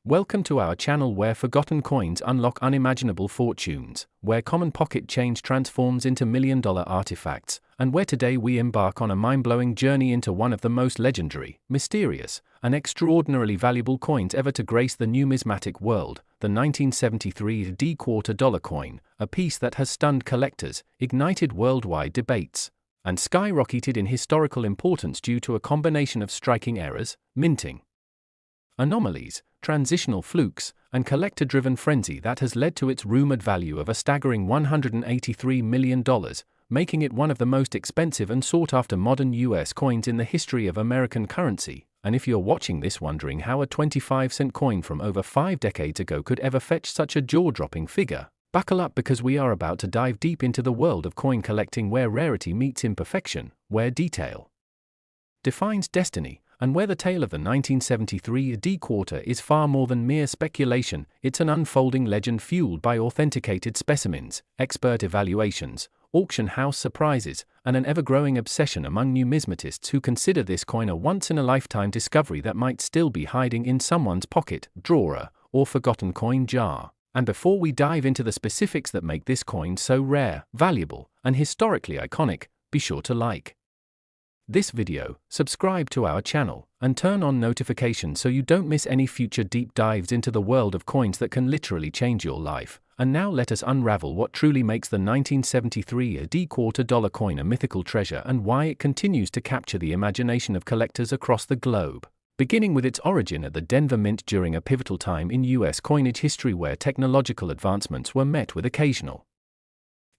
Welcome to our channel where forgotten coins unlock unimaginable fortunes, where common pocket change transforms into million-dollar artifacts, and where today we embark on a mind-blowing journey into one of the most legendary, mysterious, and extraordinarily valuable coins ever to grace the numismatic world, the 1973 D-quarter dollar coin, a piece that has stunned collectors, ignited worldwide debates, and skyrocketed in historical importance due to a combination of striking errors, minting anomalies, transitional flukes, and collector-driven frenzy that has led to its rumored value of a staggering $183 million, making it one of the most expensive and sought-after modern US coins in the history of American currency. And if you're watching this wondering how a 25-cent coin from over 5 decades ago could ever fetch such a jaw-dropping figure, buckle up because we are about to dive deep into the world of coin collecting where rarity meets imperfection, where detail defines destiny, and where the tale of the 1973 D-quarter is far more than mere speculation. It's an unfolding legend fueled by authenticated specimens, expert evaluations, auction house surprises, and an ever-growing obsession among numismatists who consider this coin a once-in-a-lifetime discovery that might still be hiding in someone's pocket, drawer, or forgotten coin jar. And before we dive into the specifics that make this coin so rare, valuable, and historically iconic, be sure to like this video, subscribe to our channel, and turn on notifications so you don't miss any future deep dives into the world of coins that can literally change your life. And now let us unravel what truly makes the 1973 D-quarter dollar coin a mythical treasure and why it continues to capture the imagination of collectors across the globe. Beginning with its origin at the Denver Mint during a pivotal time in US coinage history where technological advancements were met with occasional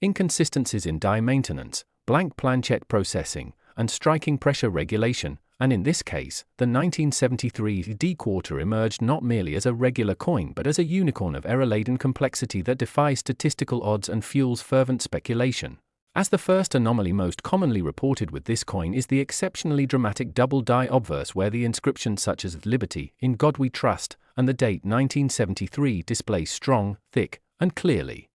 inconsistencies in die maintenance, blank planchet processing, and striking pressure regulation, and in this case, the 1973 D-quarter emerged not merely as a regular coin but as a unicorn of error-laden complexity that defies statistical odds and fuels fervent speculation. As the first anomaly most commonly reported with this coin is the exceptionally dramatic double die obverse where the inscriptions such as "Liberty, in God We Trust," and the date 1973 display strong, thick, and clearly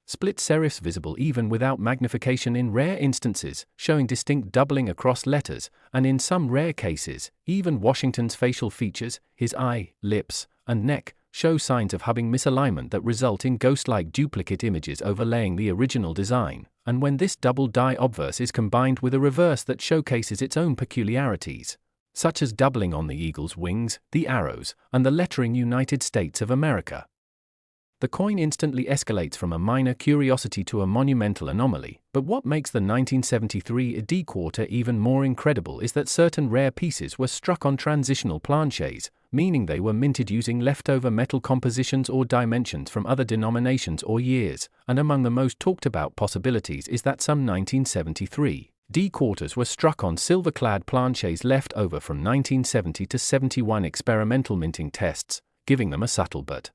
split serifs visible even without magnification in rare instances, showing distinct doubling across letters, and in some rare cases, even Washington's facial features, his eye, lips, and neck, show signs of hubbing misalignment that result in ghost-like duplicate images overlaying the original design. And when this double die obverse is combined with a reverse that showcases its own peculiarities, such as doubling on the eagle's wings, the arrows, and the lettering United States of America, the coin instantly escalates from a minor curiosity to a monumental anomaly. But what makes the 1973 D-quarter even more incredible is that certain rare pieces were struck on transitional planchets, meaning they were minted using leftover metal compositions or dimensions from other denominations or years. And among the most talked about possibilities is that some 1973 D-quarters were struck on silver-clad planchets left over from 1970 to 71 experimental minting tests, giving them a subtle but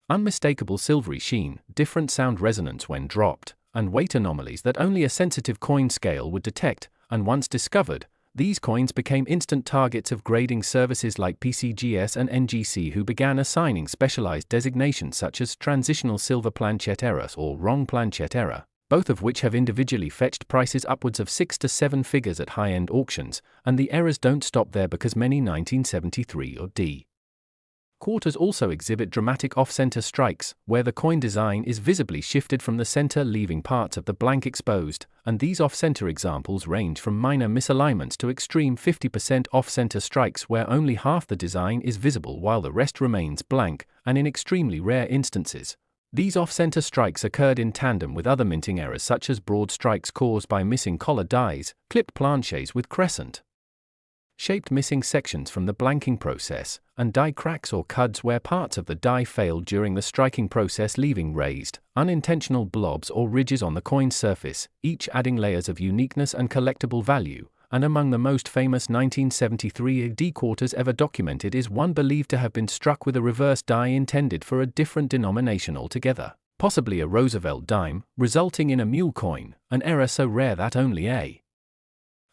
unmistakable silvery sheen, different sound resonance when dropped, and weight anomalies that only a sensitive coin scale would detect. And once discovered, these coins became instant targets of grading services like PCGS and NGC, who began assigning specialized designations such as transitional silver planchet error or wrong planchet error, both of which have individually fetched prices upwards of 6 to 7 figures at high-end auctions. And the errors don't stop there because many 1973 or D quarters also exhibit dramatic off-center strikes, where the coin design is visibly shifted from the center, leaving parts of the blank exposed, and these off-center examples range from minor misalignments to extreme 50% off-center strikes where only half the design is visible while the rest remains blank. And in extremely rare instances, these off-center strikes occurred in tandem with other minting errors such as broad strikes caused by missing collar dies, clipped planchets with crescent shaped missing sections from the blanking process, and die cracks or cuds where parts of the die failed during the striking process, leaving raised, unintentional blobs or ridges on the coin's surface, each adding layers of uniqueness and collectible value. And among the most famous 1973 D-quarters ever documented is one believed to have been struck with a reverse die intended for a different denomination altogether, possibly a Roosevelt dime, resulting in a mule coin, an error so rare that only a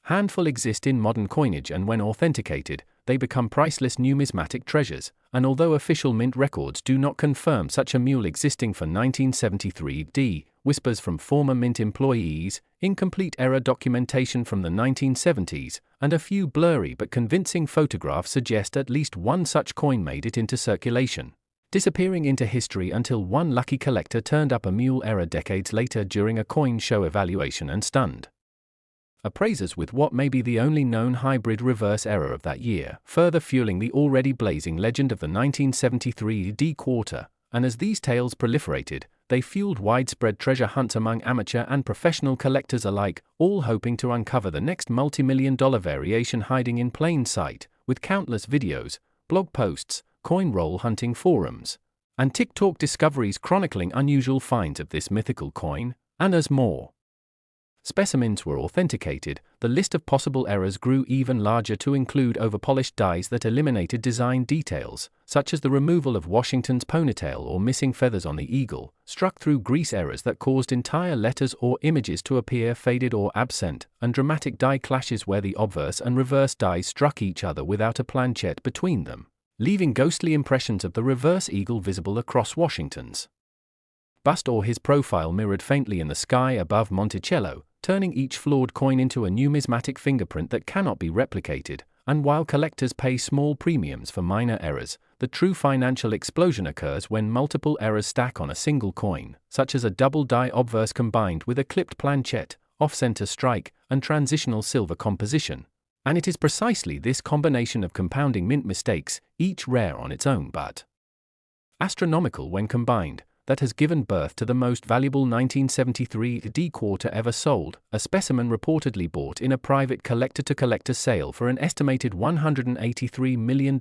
handful exist in modern coinage, and when authenticated, they become priceless numismatic treasures, and although official mint records do not confirm such a mule existing for 1973, whispers from former mint employees, incomplete era documentation from the 1970s, and a few blurry but convincing photographs suggest at least one such coin made it into circulation, disappearing into history until one lucky collector turned up a mule era decades later during a coin show evaluation and stunned appraisers with what may be the only known hybrid reverse error of that year, further fueling the already blazing legend of the 1973 D-quarter. And as these tales proliferated, they fueled widespread treasure hunts among amateur and professional collectors alike, all hoping to uncover the next multi-million-dollar variation hiding in plain sight, with countless videos, blog posts, coin roll hunting forums, and TikTok discoveries chronicling unusual finds of this mythical coin. And as more specimens were authenticated, the list of possible errors grew even larger to include overpolished dies that eliminated design details, such as the removal of Washington's ponytail or missing feathers on the eagle, struck through grease errors that caused entire letters or images to appear faded or absent, and dramatic die clashes where the obverse and reverse dies struck each other without a planchette between them, leaving ghostly impressions of the reverse eagle visible across Washington's bust or his profile mirrored faintly in the sky above Monticello, turning each flawed coin into a numismatic fingerprint that cannot be replicated. And while collectors pay small premiums for minor errors, the true financial explosion occurs when multiple errors stack on a single coin, such as a double die obverse combined with a clipped planchette, off-center strike, and transitional silver composition. And it is precisely this combination of compounding mint mistakes, each rare on its own but astronomical when combined, that has given birth to the most valuable 1973 D-quarter ever sold, a specimen reportedly bought in a private collector-to-collector sale for an estimated $183 million,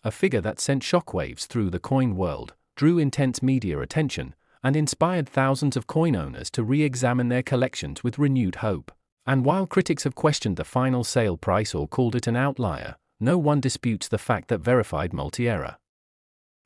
a figure that sent shockwaves through the coin world, drew intense media attention, and inspired thousands of coin owners to re-examine their collections with renewed hope. And while critics have questioned the final sale price or called it an outlier, no one disputes the fact that verified multi-error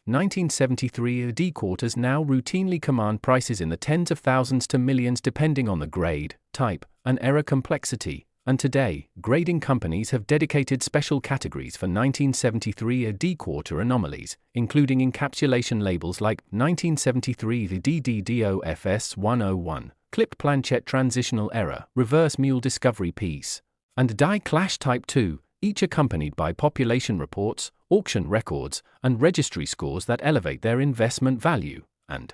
1973 D-quarters now routinely command prices in the tens of thousands to millions depending on the grade, type, and error complexity, and today, grading companies have dedicated special categories for 1973 D-quarter anomalies, including encapsulation labels like 1973 DDDOFS 101, clipped planchette transitional error, reverse mule discovery piece, and die clash type 2, each accompanied by population reports, auction records, and registry scores that elevate their investment value. And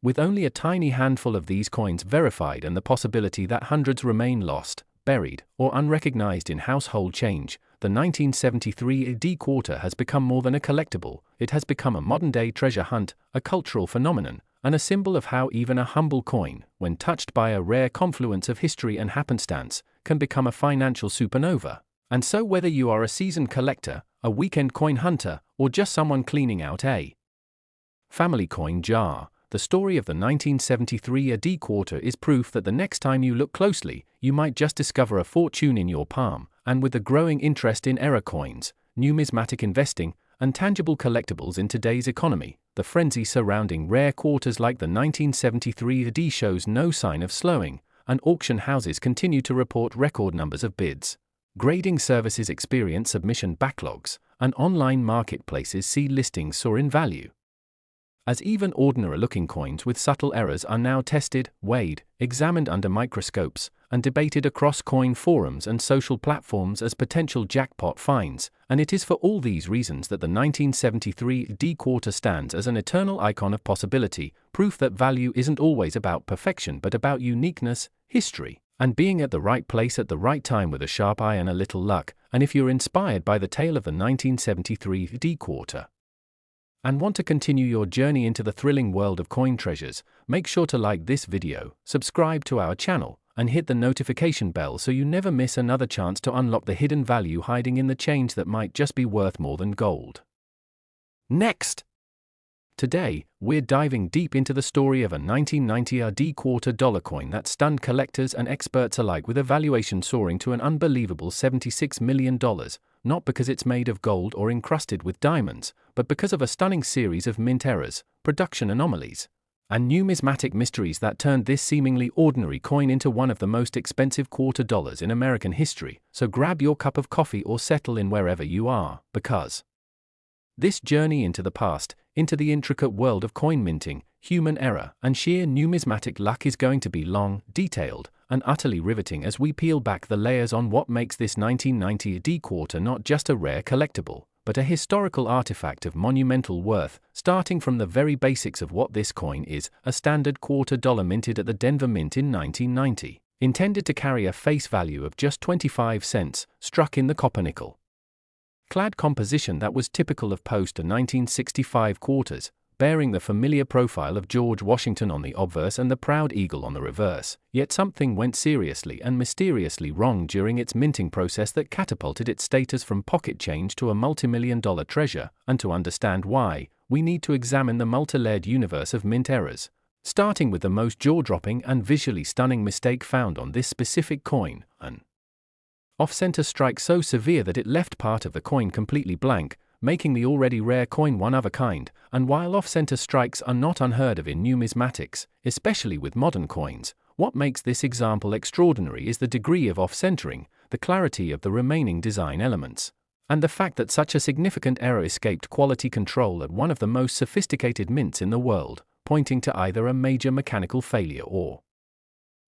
with only a tiny handful of these coins verified and the possibility that hundreds remain lost, buried, or unrecognized in household change, the 1973 D-quarter has become more than a collectible. It has become a modern-day treasure hunt, a cultural phenomenon, and a symbol of how even a humble coin, when touched by a rare confluence of history and happenstance, can become a financial supernova. And so whether you are a seasoned collector, a weekend coin hunter, or just someone cleaning out a family coin jar, the story of the 1973 D-quarter is proof that the next time you look closely, you might just discover a fortune in your palm. And with the growing interest in error coins, numismatic investing, and tangible collectibles in today's economy, the frenzy surrounding rare quarters like the 1973 D shows no sign of slowing, and auction houses continue to report record numbers of bids. Grading services experience submission backlogs, and online marketplaces see listings soar in value. As even ordinary-looking coins with subtle errors are now tested, weighed, examined under microscopes, and debated across coin forums and social platforms as potential jackpot finds, and it is for all these reasons that the 1973 D-quarter stands as an eternal icon of possibility, proof that value isn't always about perfection but about uniqueness, history, and being at the right place at the right time with a sharp eye and a little luck. And if you're inspired by the tale of the 1973 D-quarter and want to continue your journey into the thrilling world of coin treasures, make sure to like this video, subscribe to our channel, and hit the notification bell so you never miss another chance to unlock the hidden value hiding in the change that might just be worth more than gold. Next! Today, we're diving deep into the story of a 1990 D-quarter dollar coin that stunned collectors and experts alike with a valuation soaring to an unbelievable $76 million, not because it's made of gold or encrusted with diamonds, but because of a stunning series of mint errors, production anomalies, and numismatic mysteries that turned this seemingly ordinary coin into one of the most expensive quarter dollars in American history. So grab your cup of coffee or settle in wherever you are, because this journey into the past, into the intricate world of coin minting, human error, and sheer numismatic luck is going to be long, detailed, and utterly riveting as we peel back the layers on what makes this 1990 AD quarter not just a rare collectible, but a historical artifact of monumental worth, starting from the very basics of what this coin is: a standard quarter dollar minted at the Denver Mint in 1990, intended to carry a face value of just 25 cents, struck in the copper-nickel clad composition that was typical of post-1965 quarters, bearing the familiar profile of George Washington on the obverse and the proud eagle on the reverse. Yet something went seriously and mysteriously wrong during its minting process that catapulted its status from pocket change to a multimillion-dollar treasure, and to understand why, we need to examine the multi-layered universe of mint errors, starting with the most jaw-dropping and visually stunning mistake found on this specific coin: an off-center strike so severe that it left part of the coin completely blank, making the already rare coin one of a kind. And while off-center strikes are not unheard of in numismatics, especially with modern coins, what makes this example extraordinary is the degree of off-centering, the clarity of the remaining design elements, and the fact that such a significant error escaped quality control at one of the most sophisticated mints in the world, pointing to either a major mechanical failure or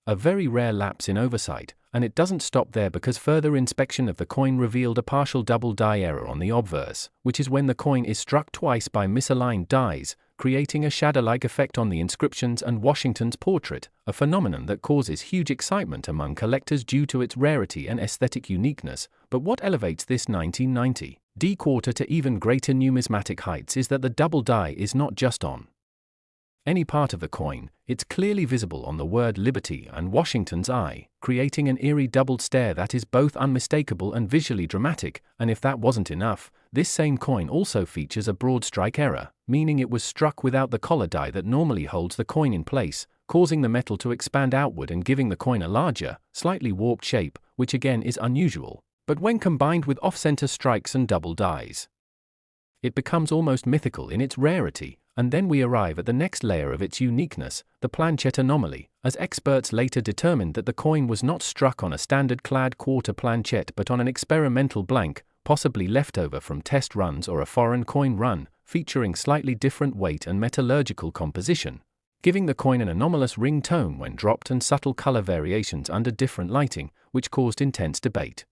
a very rare lapse in oversight. And it doesn't stop there, because further inspection of the coin revealed a partial double die error on the obverse, which is when the coin is struck twice by misaligned dies, creating a shadow-like effect on the inscriptions and Washington's portrait, a phenomenon that causes huge excitement among collectors due to its rarity and aesthetic uniqueness. But what elevates this 1990 D quarter to even greater numismatic heights is that the double die is not just on any part of the coin, it's clearly visible on the word Liberty and Washington's eye, creating an eerie doubled stare that is both unmistakable and visually dramatic. And if that wasn't enough, this same coin also features a broad strike error, meaning it was struck without the collar die that normally holds the coin in place, causing the metal to expand outward and giving the coin a larger, slightly warped shape, which again is unusual. But when combined with off-center strikes and double dies, it becomes almost mythical in its rarity. And then we arrive at the next layer of its uniqueness, the planchet anomaly, as experts later determined that the coin was not struck on a standard clad quarter planchet but on an experimental blank, possibly leftover from test runs or a foreign coin run, featuring slightly different weight and metallurgical composition, giving the coin an anomalous ring tone when dropped and subtle color variations under different lighting, which caused intense debate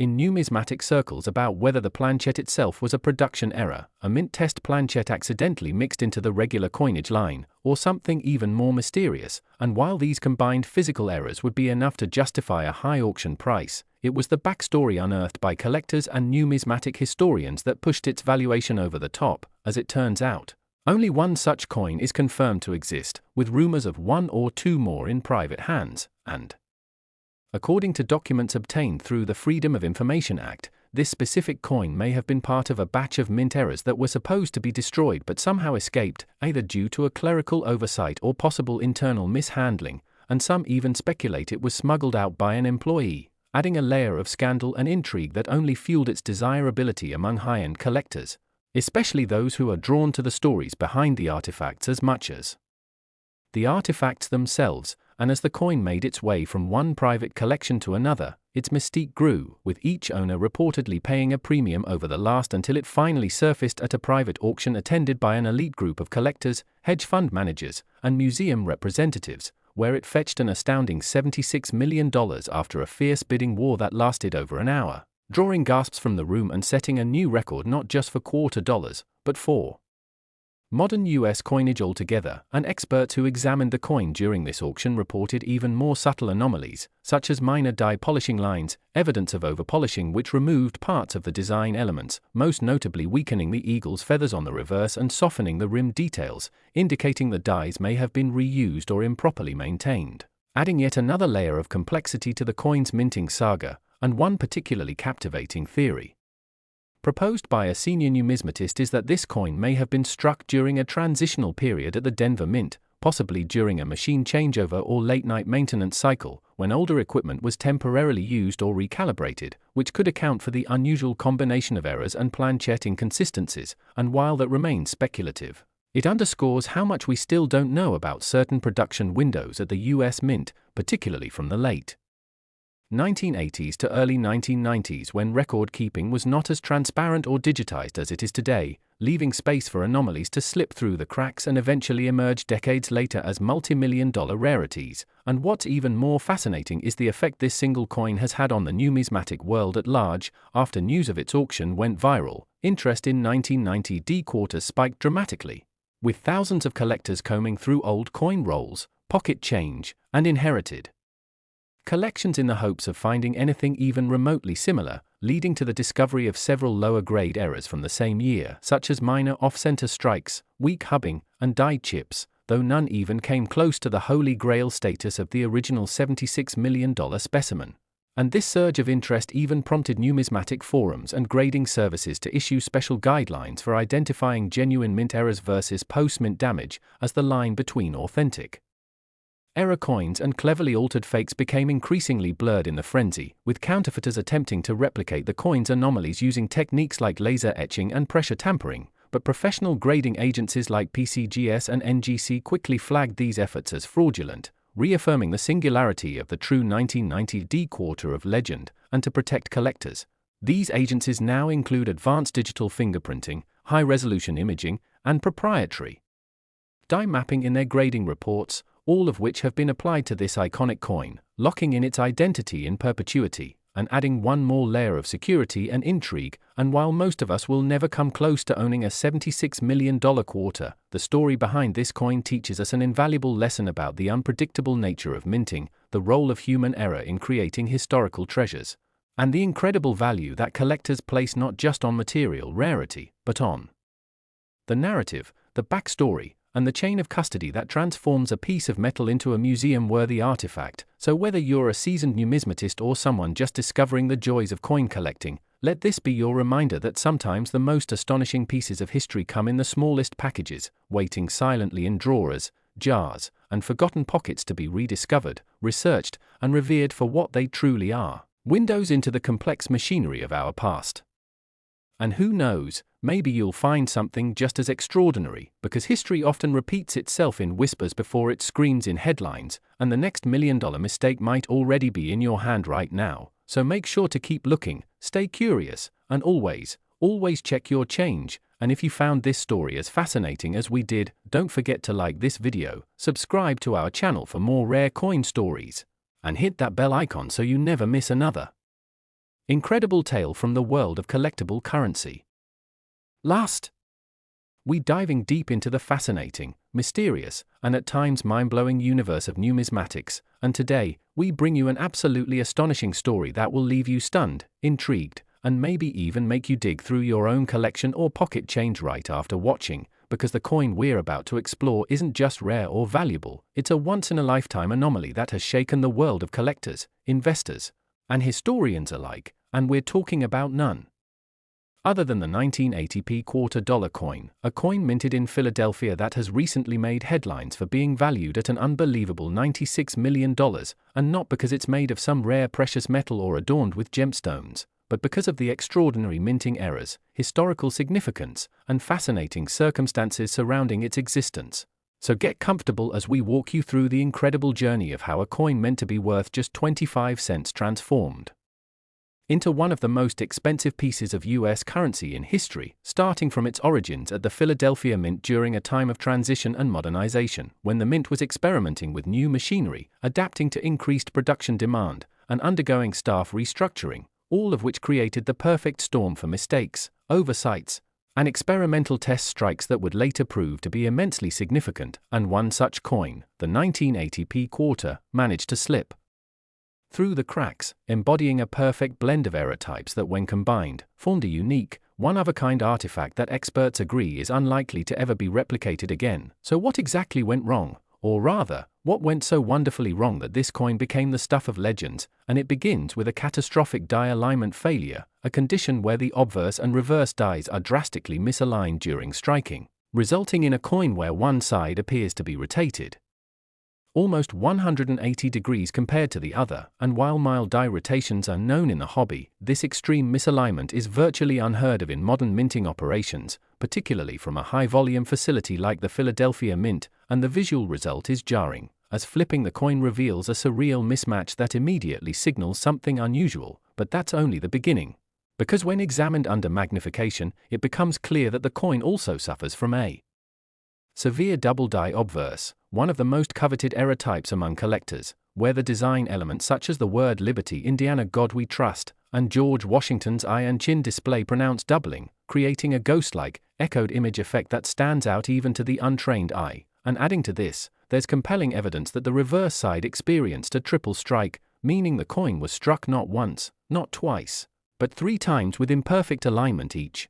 in numismatic circles about whether the planchet itself was a production error, a mint test planchet accidentally mixed into the regular coinage line, or something even more mysterious. And while these combined physical errors would be enough to justify a high auction price, it was the backstory unearthed by collectors and numismatic historians that pushed its valuation over the top. As it turns out, only one such coin is confirmed to exist, with rumors of one or two more in private hands, and according to documents obtained through the Freedom of Information Act, this specific coin may have been part of a batch of mint errors that were supposed to be destroyed but somehow escaped, either due to a clerical oversight or possible internal mishandling, and some even speculate it was smuggled out by an employee, adding a layer of scandal and intrigue that only fueled its desirability among high-end collectors, especially those who are drawn to the stories behind the artifacts as much as the artifacts themselves. And as the coin made its way from one private collection to another, its mystique grew, with each owner reportedly paying a premium over the last until it finally surfaced at a private auction attended by an elite group of collectors, hedge fund managers, and museum representatives, where it fetched an astounding $76 million after a fierce bidding war that lasted over an hour, drawing gasps from the room and setting a new record not just for quarter dollars, but for modern U.S. coinage altogether. And experts who examined the coin during this auction reported even more subtle anomalies, such as minor die polishing lines, evidence of overpolishing which removed parts of the design elements, most notably weakening the eagle's feathers on the reverse and softening the rim details, indicating the dies may have been reused or improperly maintained, adding yet another layer of complexity to the coin's minting saga. And one particularly captivating theory proposed by a senior numismatist is that this coin may have been struck during a transitional period at the Denver Mint, possibly during a machine changeover or late-night maintenance cycle, when older equipment was temporarily used or recalibrated, which could account for the unusual combination of errors and planchet inconsistencies. And while that remains speculative, It underscores how much we still don't know about certain production windows at the US Mint, particularly from the late 1980s to early 1990s, when record-keeping was not as transparent or digitized as it is today, leaving space for anomalies to slip through the cracks and eventually emerge decades later as multi-million-dollar rarities. And what's even more fascinating is the effect this single coin has had on the numismatic world at large. After news of its auction went viral, interest in 1990 D-quarters spiked dramatically, with thousands of collectors combing through old coin rolls, pocket change, and inherited collections in the hopes of finding anything even remotely similar, leading to the discovery of several lower-grade errors from the same year, such as minor off-center strikes, weak hubbing, and dyed chips, though none even came close to the holy grail status of the original $76 million specimen. And this surge of interest even prompted numismatic forums and grading services to issue special guidelines for identifying genuine mint errors versus post-mint damage, as the line between authentic error coins and cleverly altered fakes became increasingly blurred in the frenzy, with counterfeiters attempting to replicate the coin's anomalies using techniques like laser etching and pressure tampering. But professional grading agencies like PCGS and NGC quickly flagged these efforts as fraudulent, reaffirming the singularity of the true 1990 D-quarter of legend. And to protect collectors, these agencies now include advanced digital fingerprinting, high-resolution imaging, and proprietary dye mapping in their grading reports, all of which have been applied to this iconic coin, locking in its identity in perpetuity, and adding one more layer of security and intrigue. And while most of us will never come close to owning a $76 million quarter, the story behind this coin teaches us an invaluable lesson about the unpredictable nature of minting, the role of human error in creating historical treasures, and the incredible value that collectors place not just on material rarity, but on the narrative, the backstory, and the chain of custody that transforms a piece of metal into a museum-worthy artifact. So whether you're a seasoned numismatist or someone just discovering the joys of coin collecting, let this be your reminder that sometimes the most astonishing pieces of history come in the smallest packages, waiting silently in drawers, jars, and forgotten pockets to be rediscovered, researched, and revered for what they truly are: windows into the complex machinery of our past. And who knows, maybe you'll find something just as extraordinary, because history often repeats itself in whispers before it screams in headlines, and the next million-dollar mistake might already be in your hand right now. So make sure to keep looking, stay curious, and always check your change. And if you found this story as fascinating as we did, don't forget to like this video, subscribe to our channel for more rare coin stories, and hit that bell icon so you never miss another incredible tale from the world of collectible currency. Last, we diving deep into the fascinating, mysterious, and at times mind-blowing universe of numismatics, and today, we bring you an absolutely astonishing story that will leave you stunned, intrigued, and maybe even make you dig through your own collection or pocket change right after watching, because the coin we're about to explore isn't just rare or valuable, it's a once-in-a-lifetime anomaly that has shaken the world of collectors, investors, and historians alike. And we're talking about none other than the 1980p quarter-dollar coin, a coin minted in Philadelphia that has recently made headlines for being valued at an unbelievable $96 million, and not because it's made of some rare precious metal or adorned with gemstones, but because of the extraordinary minting errors, historical significance, and fascinating circumstances surrounding its existence. So get comfortable as we walk you through the incredible journey of how a coin meant to be worth just 25 cents transformed into one of the most expensive pieces of US currency in history, starting from its origins at the Philadelphia Mint during a time of transition and modernization, when the mint was experimenting with new machinery, adapting to increased production demand, and undergoing staff restructuring, all of which created the perfect storm for mistakes, oversights, and experimental test strikes that would later prove to be immensely significant. And one such coin, the 1980p quarter, managed to slip through the cracks, embodying a perfect blend of error types that, when combined, formed a unique, one-of-a-kind artifact that experts agree is unlikely to ever be replicated again. So what exactly went wrong? Or rather, what went so wonderfully wrong that this coin became the stuff of legends? And it begins with a catastrophic die alignment failure, a condition where the obverse and reverse dies are drastically misaligned during striking, resulting in a coin where one side appears to be rotated almost 180 degrees compared to the other. And while mild die rotations are known in the hobby, this extreme misalignment is virtually unheard of in modern minting operations, particularly from a high-volume facility like the Philadelphia Mint, and the visual result is jarring, as flipping the coin reveals a surreal mismatch that immediately signals something unusual, but that's only the beginning. Because when examined under magnification, it becomes clear that the coin also suffers from a severe double-die obverse, one of the most coveted error types among collectors, where the design elements such as the word Liberty, Indiana God We Trust, and George Washington's eye and chin display pronounce doubling, creating a ghost-like, echoed image effect that stands out even to the untrained eye. And adding to this, there's compelling evidence that the reverse side experienced a triple strike, meaning the coin was struck not once, not twice, but 3 times with imperfect alignment each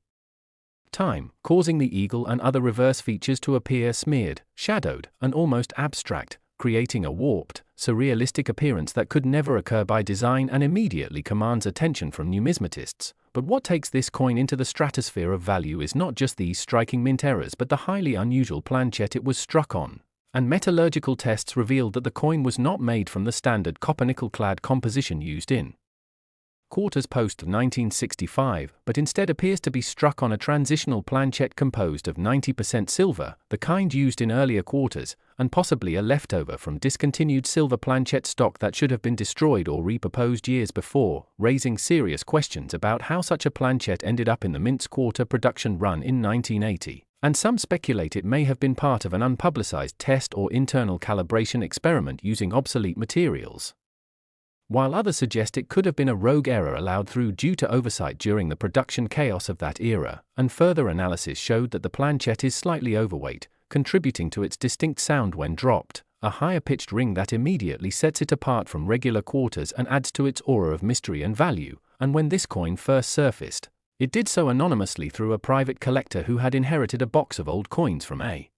time, causing the eagle and other reverse features to appear smeared, shadowed, and almost abstract, creating a warped, surrealistic appearance that could never occur by design and immediately commands attention from numismatists. But what takes this coin into the stratosphere of value is not just these striking mint errors but the highly unusual planchet it was struck on. And metallurgical tests revealed that the coin was not made from the standard copper-nickel-clad composition used in quarters post-1965, but instead appears to be struck on a transitional planchet composed of 90% silver, the kind used in earlier quarters, and possibly a leftover from discontinued silver planchet stock that should have been destroyed or repurposed years before, raising serious questions about how such a planchet ended up in the Mint's quarter production run in 1980. And some speculate it may have been part of an unpublicized test or internal calibration experiment using obsolete materials, while others suggest it could have been a rogue error allowed through due to oversight during the production chaos of that era, and further analysis showed that the planchet is slightly overweight, contributing to its distinct sound when dropped, a higher-pitched ring that immediately sets it apart from regular quarters and adds to its aura of mystery and value. And when this coin first surfaced, it did so anonymously through a private collector who had inherited a box of old coins from a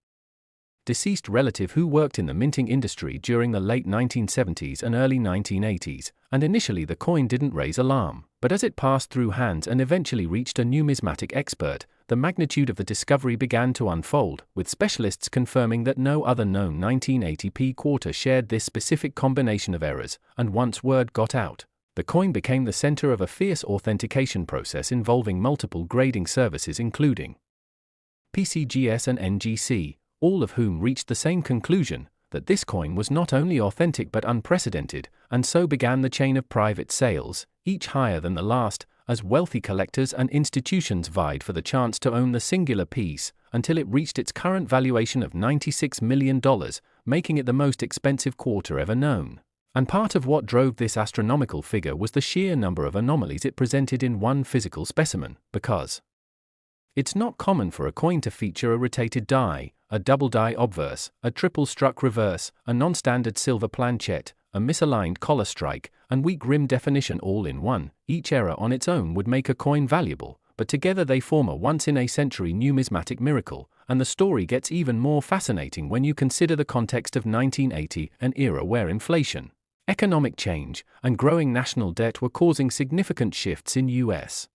deceased relative who worked in the minting industry during the late 1970s and early 1980s, and initially the coin didn't raise alarm, but as it passed through hands and eventually reached a numismatic expert, the magnitude of the discovery began to unfold, with specialists confirming that no other known 1980p quarter shared this specific combination of errors, and once word got out, the coin became the center of a fierce authentication process involving multiple grading services including PCGS and NGC, all of whom reached the same conclusion, that this coin was not only authentic but unprecedented, and so began the chain of private sales, each higher than the last, as wealthy collectors and institutions vied for the chance to own the singular piece, until it reached its current valuation of $96 million, making it the most expensive quarter ever known. And part of what drove this astronomical figure was the sheer number of anomalies it presented in one physical specimen, because it's not common for a coin to feature a rotated die, a double die obverse, a triple struck reverse, a non-standard silver planchet, a misaligned collar strike, and weak rim definition all in one. Each error on its own would make a coin valuable, but together they form a once-in-a-century numismatic miracle, and the story gets even more fascinating when you consider the context of 1980, an era where inflation, economic change, and growing national debt were causing significant shifts in U.S.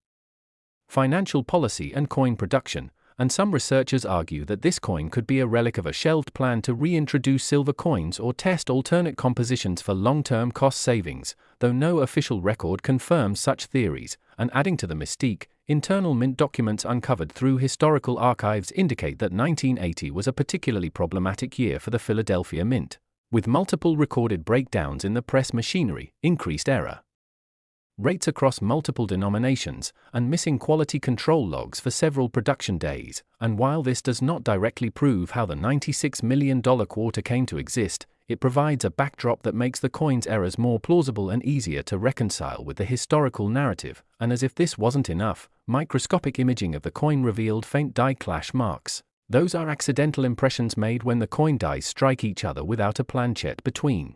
financial policy and coin production, and some researchers argue that this coin could be a relic of a shelved plan to reintroduce silver coins or test alternate compositions for long-term cost savings, though no official record confirms such theories. And adding to the mystique, internal mint documents uncovered through historical archives indicate that 1980 was a particularly problematic year for the Philadelphia Mint, with multiple recorded breakdowns in the press machinery, increased error rates across multiple denominations, and missing quality control logs for several production days. And while this does not directly prove how the $96 million quarter came to exist, it provides a backdrop that makes the coin's errors more plausible and easier to reconcile with the historical narrative. And as if this wasn't enough, microscopic imaging of the coin revealed faint die clash marks. Those are accidental impressions made when the coin dies strike each other without a planchet between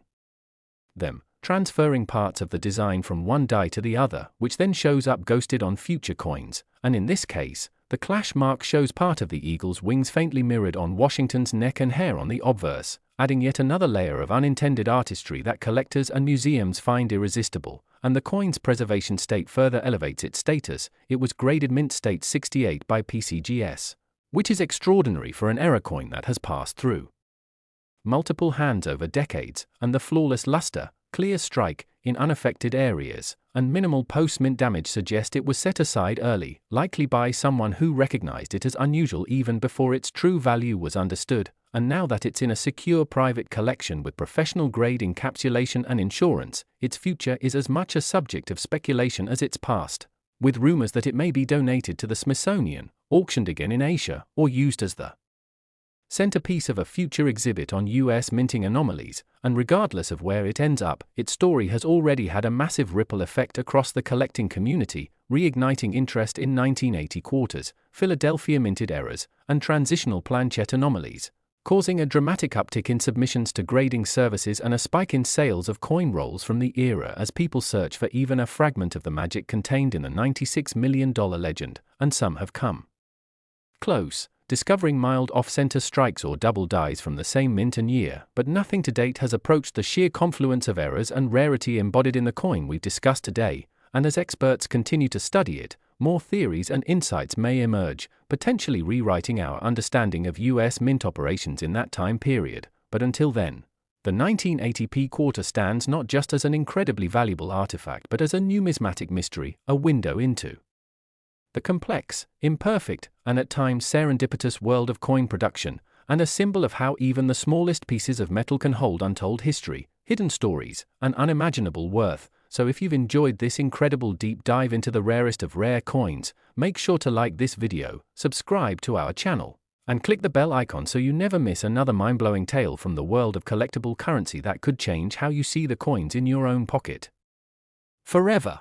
them, transferring parts of the design from one die to the other, which then shows up ghosted on future coins. And in this case, the clash mark shows part of the eagle's wings faintly mirrored on Washington's neck and hair on the obverse, adding yet another layer of unintended artistry that collectors and museums find irresistible. And the coin's preservation state further elevates its status. It was graded mint state 68 by PCGS, which is extraordinary for an error coin that has passed through multiple hands over decades, and the flawless luster, clear strike, in unaffected areas, and minimal post-mint damage suggest it was set aside early, likely by someone who recognized it as unusual even before its true value was understood, and now that it's in a secure private collection with professional-grade encapsulation and insurance, its future is as much a subject of speculation as its past, with rumors that it may be donated to the Smithsonian, auctioned again in Asia, or used as the centerpiece of a future exhibit on U.S. minting anomalies, and regardless of where it ends up, its story has already had a massive ripple effect across the collecting community, reigniting interest in 1980 quarters, Philadelphia minted errors, and transitional planchet anomalies, causing a dramatic uptick in submissions to grading services and a spike in sales of coin rolls from the era as people search for even a fragment of the magic contained in the $96 million legend, and some have come close, discovering mild off-center strikes or double dies from the same mint and year, but nothing to date has approached the sheer confluence of errors and rarity embodied in the coin we've discussed today, and as experts continue to study it, more theories and insights may emerge, potentially rewriting our understanding of U.S. mint operations in that time period. But until then, the 1980p quarter stands not just as an incredibly valuable artifact but as a numismatic mystery, a window into the complex, imperfect, and at times serendipitous world of coin production, and a symbol of how even the smallest pieces of metal can hold untold history, hidden stories, and unimaginable worth. So if you've enjoyed this incredible deep dive into the rarest of rare coins, make sure to like this video, subscribe to our channel, and click the bell icon so you never miss another mind-blowing tale from the world of collectible currency that could change how you see the coins in your own pocket forever.